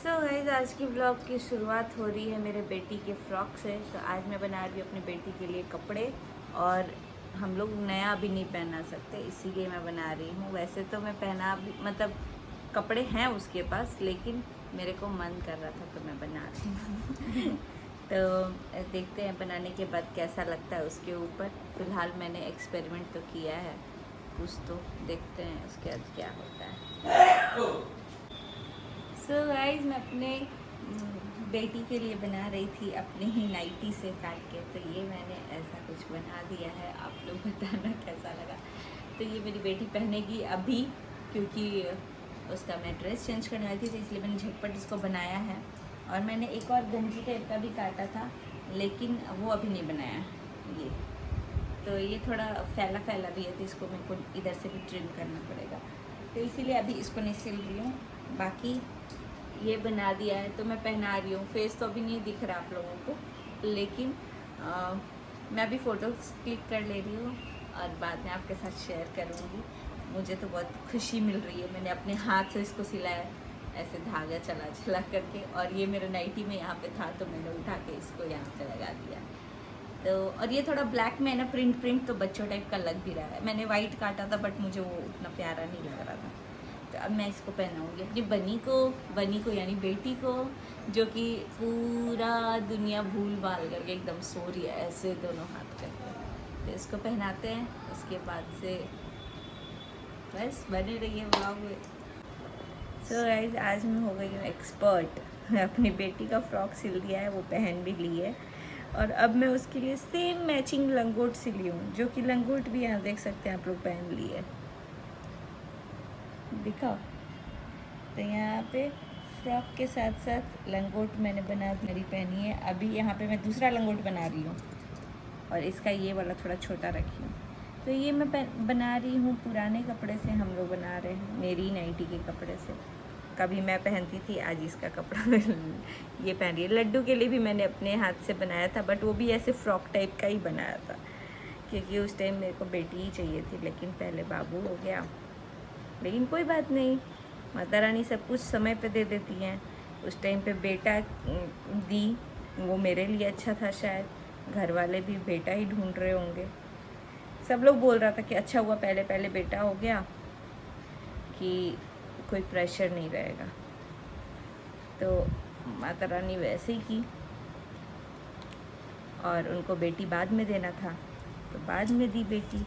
Guys, आज की blog की शुरुआत हो रही है मेरे बेटी के फ्रॉक से। तो आज मैं बना रही हूँ अपनी बेटी के लिए कपड़े, और हम लोग नया अभी नहीं पहना सकते, इसीलिए मैं बना रही हूँ। वैसे तो मैं पहना मतलब कपड़े हैं उसके पास, लेकिन मेरे को मन कर रहा था तो मैं बना रही हूँ। तो देखते हैं बनाने के बाद कैसा लगता है उसके ऊपर। फ़िलहाल मैंने एक्सपेरिमेंट तो किया है कुछ, तो देखते हैं उसके बाद क्या होता है। सो गाइस, मैं अपने बेटी के लिए बना रही थी अपनी ही नाइटी से काट के। तो ये मैंने ऐसा कुछ बना दिया है, आप लोग बताना कैसा लगा। तो ये मेरी बेटी पहनेगी अभी, क्योंकि उसका मैं ड्रेस चेंज करने वाली थी, तो इसलिए मैंने झटपट इसको बनाया है। और मैंने एक और गंजी टाइप का भी काटा था, लेकिन वो अभी नहीं बनाया ये। तो ये थोड़ा फैला फैला भी है, तो इसको मेरे को इधर से भी ट्रिम करना पड़ेगा, तो इसीलिए अभी इसको नहीं सिल रही हूँ। बाकी ये बना दिया है तो मैं पहना रही हूँ। फेस तो अभी नहीं दिख रहा आप लोगों को, लेकिन मैं अभी फ़ोटोज़ क्लिक कर ले रही हूँ और बाद में आपके साथ शेयर करूँगी। मुझे तो बहुत खुशी मिल रही है। मैंने अपने हाथ से इसको सिलाया, ऐसे धागा चला चला करके, और ये मेरा नाइटी में यहाँ पे था, तो मैंने उठा के इसको यहाँ पे लगा दिया। तो और ये थोड़ा ब्लैक में है ना, प्रिंट तो बच्चों टाइप का लग भी रहा है। मैंने वाइट काटा था, बट मुझे वो उतना प्यारा नहीं लग रहा था। तो अब मैं इसको पहनाऊँगी अपनी बनी को यानी बेटी को, जो कि पूरा दुनिया भूल भाल करके एकदम सो रही है ऐसे दोनों हाथ करके। तो इसको पहनाते हैं, उसके बाद से बस बने रहिए ब्लॉग में। सो गाइस, आज मैं हो गई हूँ एक्सपर्ट। अपनी बेटी का फ्रॉक सिल दिया है, वो पहन भी ली है, और अब मैं उसके लिए सेम मैचिंग लंगोट सिली हूँ, जो कि लंगोट भी यहाँ देख सकते हैं आप लोग पहन ली है, दिखा। तो यहाँ पे फ्रॉक के साथ साथ लंगोट मैंने मेरी पहनी है। अभी यहाँ पे मैं दूसरा लंगोट बना रही हूँ, और इसका ये वाला थोड़ा छोटा रखी हूँ। तो ये मैं बना रही हूँ पुराने कपड़े से, हम लोग बना रहे हैं मेरी नाइटी के कपड़े से। कभी मैं पहनती थी, आज इसका कपड़ा ये पहन रही है। लड्डू के लिए भी मैंने अपने हाथ से बनाया था, बट वो भी ऐसे फ्रॉक टाइप का ही बनाया था, क्योंकि उस टाइम मेरे को बेटी ही चाहिए थी, लेकिन पहले बाबू हो गया। लेकिन कोई बात नहीं, माता रानी सब कुछ समय पे दे देती हैं। उस टाइम पे बेटा दी, वो मेरे लिए अच्छा था शायद। घर वाले भी बेटा ही ढूंढ रहे होंगे। सब लोग बोल रहा था कि अच्छा हुआ पहले पहले बेटा हो गया, कि कोई प्रेशर नहीं रहेगा। तो माता रानी वैसे ही की, और उनको बेटी बाद में देना था, तो बाद में दी बेटी।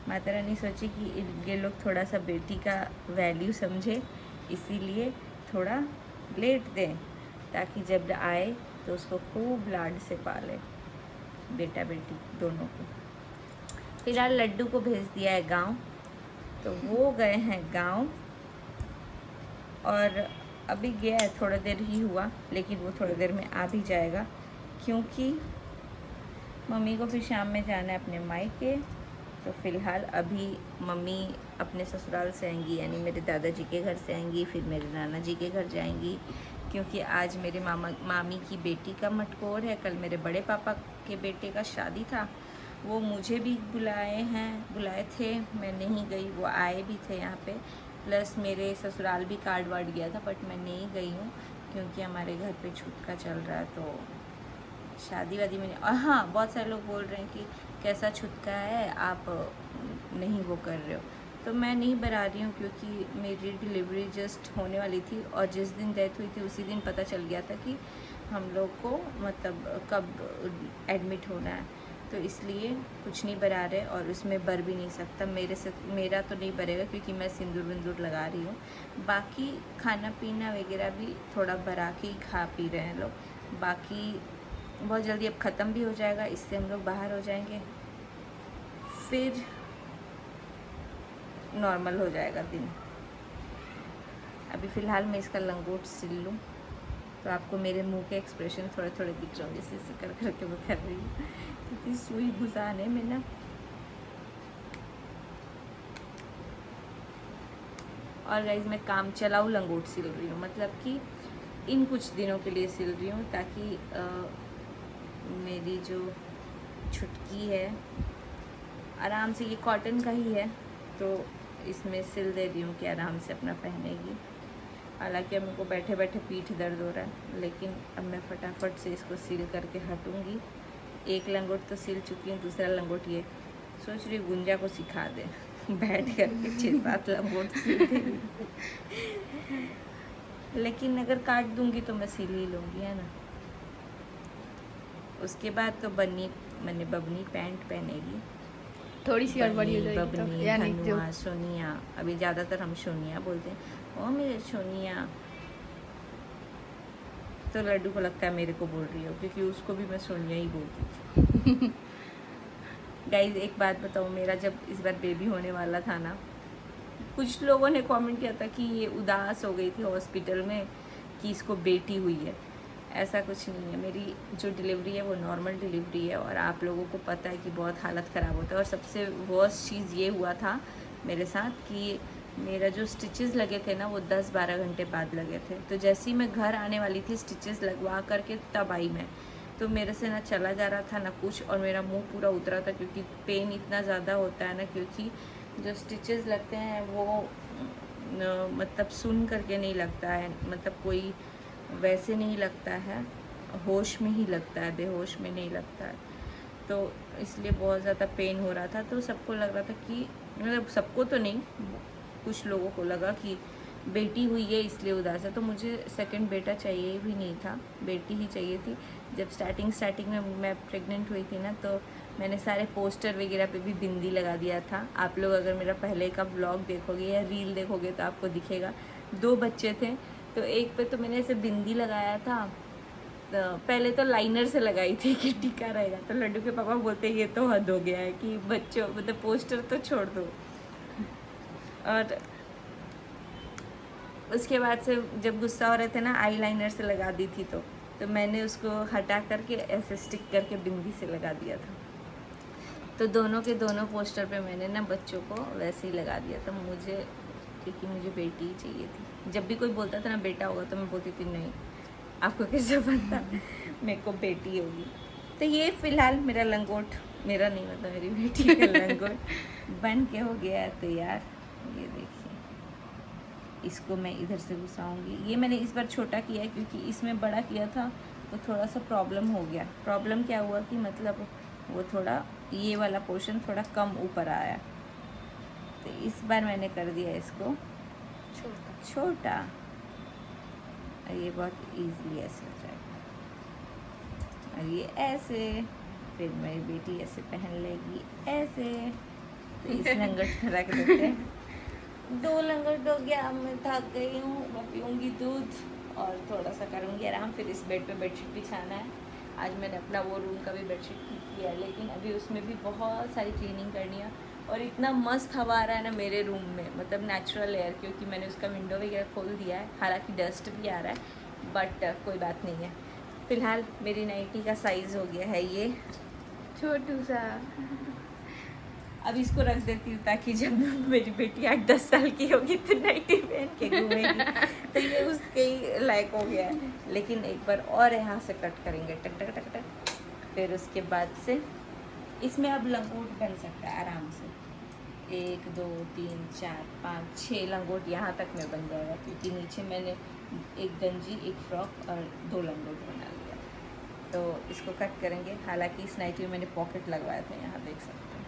माता रानी सोची कि ये लोग थोड़ा सा बेटी का वैल्यू समझे, इसीलिए थोड़ा लेट दें, ताकि जब आए तो उसको खूब लाड से पाले, बेटा बेटी दोनों को। फिलहाल लड्डू को भेज दिया है गांव, तो वो गए हैं गांव, और अभी गया है, थोड़ा देर ही हुआ, लेकिन वो थोड़ी देर में आ भी जाएगा, क्योंकि मम्मी को फिर शाम में जाना है अपने मायके। तो फ़िलहाल अभी मम्मी अपने ससुराल से आएंगी, यानी मेरे दादाजी के घर से आएंगी, फिर मेरे नाना जी के घर जाएंगी, क्योंकि आज मेरे मामी की बेटी का मटकोर है। कल मेरे बड़े पापा के बेटे का शादी था, वो मुझे भी बुलाए थे, मैं नहीं गई। वो आए भी थे यहाँ पे, प्लस मेरे ससुराल भी कार्ड वार्ड गया था, बट मैं नहीं गई हूँ, क्योंकि हमारे घर पे छुटका चल रहा है, तो शादी वादी में। और हाँ, बहुत सारे लोग बोल रहे हैं कि कैसा छुटका है, आप नहीं वो कर रहे हो। तो मैं नहीं बना रही हूँ, क्योंकि मेरी डिलीवरी जस्ट होने वाली थी, और जिस दिन डेथ हुई थी उसी दिन पता चल गया था कि हम लोग को मतलब कब एडमिट होना है। तो इसलिए कुछ नहीं बना रहे, और उसमें बर भी नहीं सकता। मेरा तो नहीं बरेगा, क्योंकि मैं सिंदूर विंदूर लगा रही हूँ। बाकी खाना पीना वगैरह भी थोड़ा बरा के ही खा पी रहे हैं लोग। बाकी बहुत जल्दी अब ख़त्म भी हो जाएगा, इससे हम लोग बाहर हो जाएंगे, फिर नॉर्मल हो जाएगा दिन। अभी फ़िलहाल मैं इसका लंगोट सिल लूँ, तो आपको मेरे मुंह के एक्सप्रेशन थोड़े थोड़े दिख रहे होंगे, जैसे कर करके मैं कर रही हूँ, क्योंकि सुई घुसाने में ना। और गाइस, मैं काम चलाऊ लंगोट सिल रही हूँ, मतलब कि इन कुछ दिनों के लिए सिल रही हूँ, ताकि मेरी जो छुटकी है आराम से, ये कॉटन का ही है, तो इसमें सिल दे रही हूँ कि आराम से अपना पहनेगी। हालांकि अब मेरे को बैठे बैठे पीठ दर्द हो रहा है, लेकिन अब मैं फटाफट से इसको सील करके हटूँगी। एक लंगोट तो सिल चुकी हूँ, दूसरा लंगोट ये सोच रही गुंजा को सिखा दे बैठ करके 6-7 लंगोट सिलती। लेकिन अगर काट दूंगी तो मैं सिल ही लूँगी, है ना। उसके बाद तो मैंने बबनी पैंट पहनेगी, थोड़ी सी गड़बड़ी हो जाएगी तो, बबनी, यानी जो धनुआ, सोनिया। अभी ज़्यादातर हम सोनिया बोलते हैं, ओ मेरे सोनिया। तो लड्डू को लगता है मेरे को बोल रही हो, क्योंकि उसको भी मैं सोनिया ही बोलती थी। गाइज एक बात बताऊँ, मेरा जब इस बार बेबी होने वाला था ना, कुछ लोगों ने कमेंट किया था कि ये उदास हो गई थी हॉस्पिटल में कि इसको बेटी हुई है। ऐसा कुछ नहीं है, मेरी जो डिलीवरी है वो नॉर्मल डिलीवरी है, और आप लोगों को पता है कि बहुत हालत ख़राब होता है। और सबसे वर्स्ट चीज़ ये हुआ था मेरे साथ कि मेरा जो स्टिचेस लगे थे ना वो 10-12 घंटे बाद लगे थे। तो जैसे ही मैं घर आने वाली थी स्टिचेस लगवा करके तब आई मैं, तो मेरे से ना चला जा रहा था ना कुछ, और मेरा मुंह पूरा उतरा था, क्योंकि पेन इतना ज़्यादा होता है ना, क्योंकि जो स्टिचेस लगते हैं वो मतलब सुन करके नहीं लगता है, मतलब कोई वैसे नहीं लगता है, होश में ही लगता है, बेहोश में नहीं लगता है। तो इसलिए बहुत ज़्यादा पेन हो रहा था। तो सबको लग रहा था कि, मतलब सबको तो नहीं, कुछ लोगों को लगा कि बेटी हुई है इसलिए उदास है। तो मुझे सेकंड बेटा चाहिए भी नहीं था, बेटी ही चाहिए थी। जब स्टार्टिंग में मैं प्रेग्नेंट हुई थी ना, तो मैंने सारे पोस्टर वगैरह पे भी बिंदी लगा दिया था। आप लोग अगर मेरा पहले का व्लॉग देखोगे या रील देखोगे तो आपको दिखेगा। 2 बच्चे थे, तो एक पे तो मैंने ऐसे बिंदी लगाया था। तो पहले तो लाइनर से लगाई थी कि टीका रहेगा, तो लड्डू के पापा बोलते ये तो हद हो गया है कि बच्चों मतलब पोस्टर तो छोड़ दो। और उसके बाद से जब गुस्सा हो रहे थे ना, आई लाइनर से लगा दी थी, तो मैंने उसको हटा करके ऐसे स्टिक करके बिंदी से लगा दिया था। तो दोनों के दोनों पोस्टर पे मैंने ना बच्चों को वैसे ही लगा दिया था, क्योंकि मुझे बेटी ही चाहिए थी। जब भी कोई बोलता था ना बेटा होगा, तो मैं बोलती थी नहीं, आपको कैसे पता मेरे को बेटी होगी। तो ये फ़िलहाल मेरा लंगोट, मेरा नहीं मतलब मेरी बेटी का लंगोट बन के हो गया है तैयार। ये देखिए, इसको मैं इधर से घुसाऊंगी। ये मैंने इस बार छोटा किया है, क्योंकि इसमें बड़ा किया था तो थोड़ा सा प्रॉब्लम हो गया। प्रॉब्लम क्या हुआ कि मतलब वो थोड़ा, ये वाला पोर्शन थोड़ा कम ऊपर आया, तो इस बार मैंने कर दिया इसको छोटा। और ये बहुत इजीली ऐसे हो जाएगा, और ये ऐसे, फिर मेरी बेटी ऐसे पहन लेगी ऐसे। तो इस लंगोट में रख देते हैं। 2 लंगोट हो गया, अब मैं थक गई हूँ, मैं पीऊँगी दूध और थोड़ा सा करूँगी आराम। फिर इस बेड पे बेडशीट बिछाना है। आज मैंने अपना वो रूम का भी बेडशीट ठीक किया है, लेकिन अभी उसमें भी बहुत सारी क्लीनिंग करनी है। और इतना मस्त हवा आ रहा है ना मेरे रूम में, मतलब नेचुरल एयर, क्योंकि मैंने उसका विंडो वगैरह खोल दिया है। हालांकि डस्ट भी आ रहा है, बट कोई बात नहीं है। फ़िलहाल मेरी नाइटी का साइज़ हो गया है ये छोटू सा। अब इसको रख देती हूँ, ताकि जब मेरी बेटी 8-10 साल की होगी तो नाइटी पहन के घूमेगी। तो ये उसके ही लायक हो गया है। लेकिन एक बार और यहाँ से कट करेंगे, टक टक टक टक। फिर उसके बाद से इसमें अब लंगोट बन सकता है आराम से। 1 2 3 4 5 6 लंगोट यहाँ तक में बन जाएगा, क्योंकि नीचे मैंने एक गंजी, एक फ्रॉक और 2 लंगोट बना लिया। तो इसको कट करेंगे। हालांकि इस नाइटी में मैंने पॉकेट लगवाया था, यहाँ देख सकते हैं,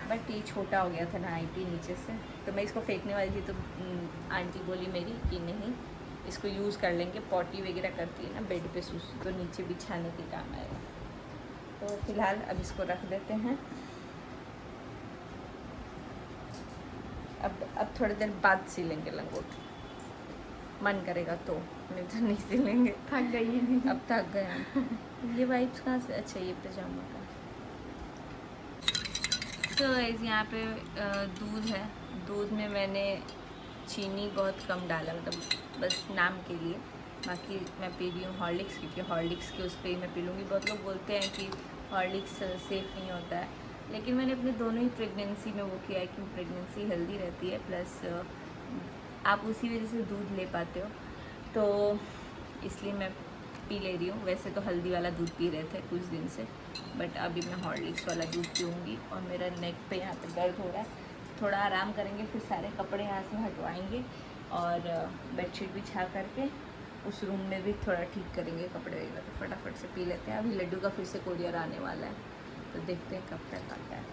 बट ये छोटा हो गया था ना नाइटी नीचे से। तो मैं इसको फेंकने वाली थी, तो आंटी बोली मेरी कि नहीं, इसको यूज़ कर लेंगे। पॉटी वगैरह करती है ना बेड पे सूसू, तो नीचे बिछाने के काम आएगा। तो फिलहाल अब इसको रख देते हैं। अब थोड़ी देर बाद सिलेंगे लंगोट, मन करेगा तो, नहीं तो नहीं सिलेंगे। थक गई है, अब थक गए। ये वाइप्स कहाँ से? अच्छा, ये पजामा का। तो यहाँ पे दूध है। दूध में मैंने चीनी बहुत कम डाला, मतलब बस नाम के लिए। बाकी मैं पी रही हूँ हॉर्लिक्स, क्योंकि हॉर्लिक्स के उस पर ही मैं पी लूँगी। बहुत लोग बोलते हैं कि हॉर्लिक्स सेफ़ नहीं होता है, लेकिन मैंने अपने दोनों ही प्रेगनेंसी में वो किया है कि प्रेगनेंसी हेल्दी रहती है, प्लस आप उसी वजह से दूध ले पाते हो, तो इसलिए मैं पी ले रही हूँ। वैसे तो हल्दी वाला दूध पी रहे थे कुछ दिन से, बट अभी मैं हॉर्लिक्स वाला दूध पीऊँगी। और मेरा नेक पे यहाँ पे दर्द हो रहा है, थोड़ा आराम करेंगे, फिर सारे कपड़े यहाँ से हटवाएंगे और बेडशीट बिछा करके उस रूम में भी थोड़ा ठीक करेंगे कपड़े वगैरह। तो फटाफट से पी लेते हैं। अभी लड्डू का फिर से कोरियर आने वाला है, तो देखते हैं कब तक आता है।